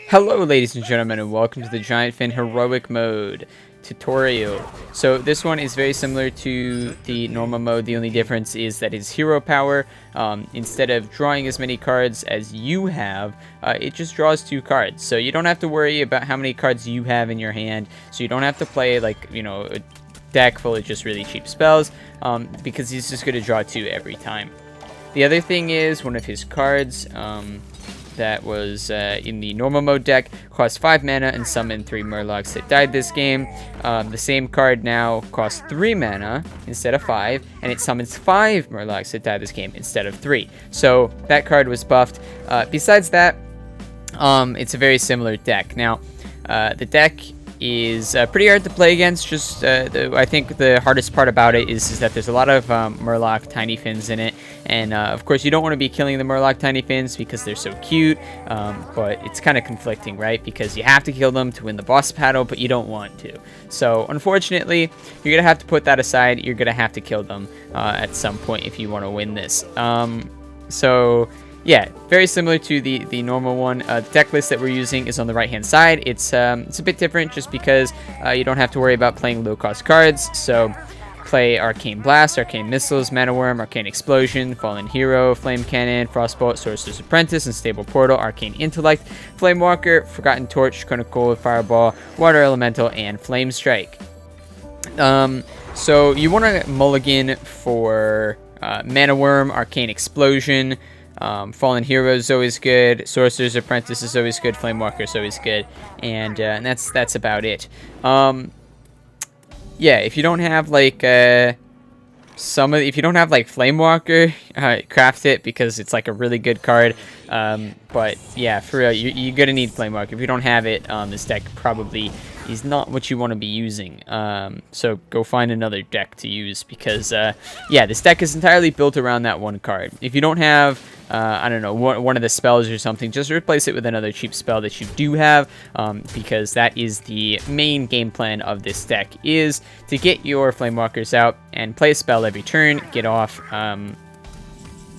Hello ladies and gentlemen, and welcome to the Giantfin heroic mode tutorial. So this one is very similar to the normal mode. The only difference is that it's hero power. Instead of drawing as many cards as you have, it just draws 2 cards. So you don't have to worry about how many cards you have in your hand. So you don't have to play like, you know, a deck full of just really cheap spells, because he's just going to draw 2 every time. The other thing is one of his cards, that was in the normal mode deck, cost 5 mana and summoned 3 Murlocs that died this game. The same card now costs 3 mana instead of 5, and it summons 5 Murlocs that died this game instead of 3. So that card was buffed. Besides that, it's a very similar deck. Now, the deck is pretty hard to play against. Just I think the hardest part about it is that there's a lot of Murloc Tiny Fins in it, and of course you don't want to be killing the Murloc Tiny Fins because they're so cute, but it's kind of conflicting, right? Because you have to kill them to win the boss battle, but you don't want to. So unfortunately, you're gonna have to put that aside. You're gonna have to kill them at some point if you want to win this. So yeah, very similar to the normal one. The deck list that we're using is on the right hand side. It's a bit different just because you don't have to worry about playing low cost cards. So play Arcane Blast, Arcane Missiles, Mana Worm, Arcane Explosion, Fallen Hero, Flame Cannon, Frostbolt, Sorcerer's Apprentice, Unstable Portal, Arcane Intellect, Flame Walker, Forgotten Torch, Chronicle, Fireball, Water Elemental, and Flame Strike. So you want to mulligan for Mana Worm, Arcane Explosion. Fallen Hero is always good. Sorcerer's Apprentice is always good. Flame Walker is always good, and that's about it. Yeah, if you don't have like if you don't have like Flame Walker, craft it because it's like a really good card. But yeah, for real, you're gonna need Flame Walker. If you don't have it, this deck probably is not what you want to be using. So go find another deck to use because yeah, this deck is entirely built around that one card. If you don't have I don't know, one of the spells or something, just replace it with another cheap spell that you do have, because that is the main game plan of this deck, is to get your Flame Walkers out and play a spell every turn, get off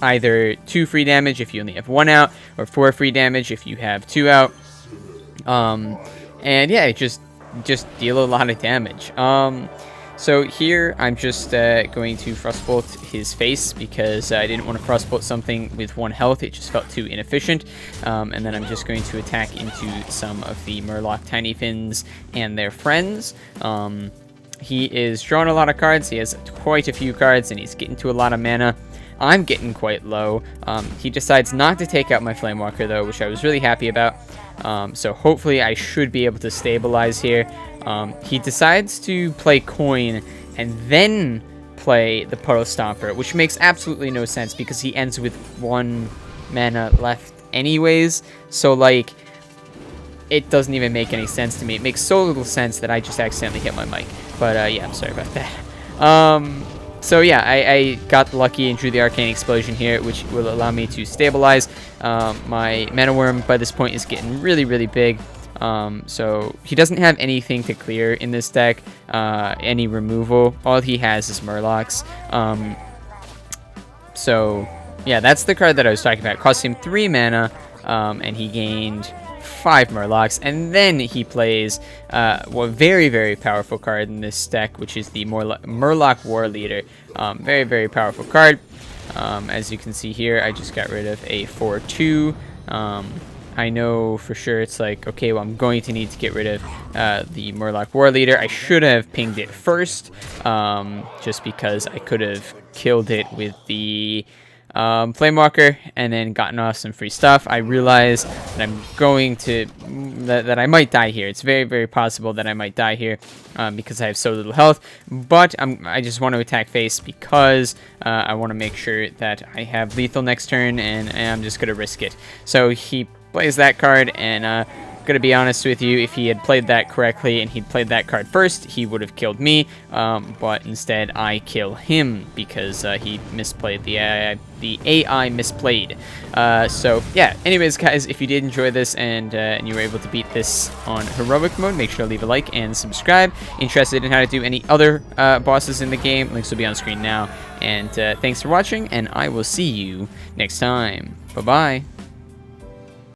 either 2 free damage if you only have 1 out, or 4 free damage if you have 2 out, and yeah, just deal a lot of damage. So here I'm just going to Frostbolt his face because I didn't want to Frostbolt something with 1 health. It just felt too inefficient. And then I'm just going to attack into some of the Murloc Tiny Fins and their friends. He is drawing a lot of cards. He has quite a few cards and he's getting to a lot of mana. I'm getting quite low. He decides not to take out my Flame Walker though, which I was really happy about. So hopefully I should be able to stabilize here. He decides to play Coin and then play the Puddle Stomper, which makes absolutely no sense because he ends with 1 mana left anyways. So like, it doesn't even make any sense to me. It makes so little sense that I just accidentally hit my mic. But yeah, I'm sorry about that. So yeah, I got lucky and drew the Arcane Explosion here, which will allow me to stabilize. My Mana Worm by this point is getting really, really big. So he doesn't have anything to clear in this deck, any removal. All he has is Murlocs. So yeah, that's the card that I was talking about. It cost him 3 mana, and he gained 5 Murlocs, and then he plays a very, very powerful card in this deck, which is the Murloc War Leader. Very, very powerful card. As you can see here, I just got rid of a 4/2. I know for sure it's like, okay, well, I'm going to need to get rid of the Murloc War Leader. I should have pinged it first, just because I could have killed it with the Flame Walker and then gotten off some free stuff. I realize that I'm going to that I might die here. It's very, very possible that I might die here because I have so little health, but I just want to attack face because I want to make sure that I have lethal next turn, and I'm just gonna risk it. So he plays that card, and gonna be honest with you, if he had played that correctly and he'd played that card first, he would have killed me, but instead I kill him because he misplayed the AI misplayed. So yeah, anyways guys, if you did enjoy this and you were able to beat this on heroic mode, make sure to leave a like and subscribe. Interested in how to do any other bosses in the game, links will be on screen now. And thanks for watching, and I will see you next time. Bye bye.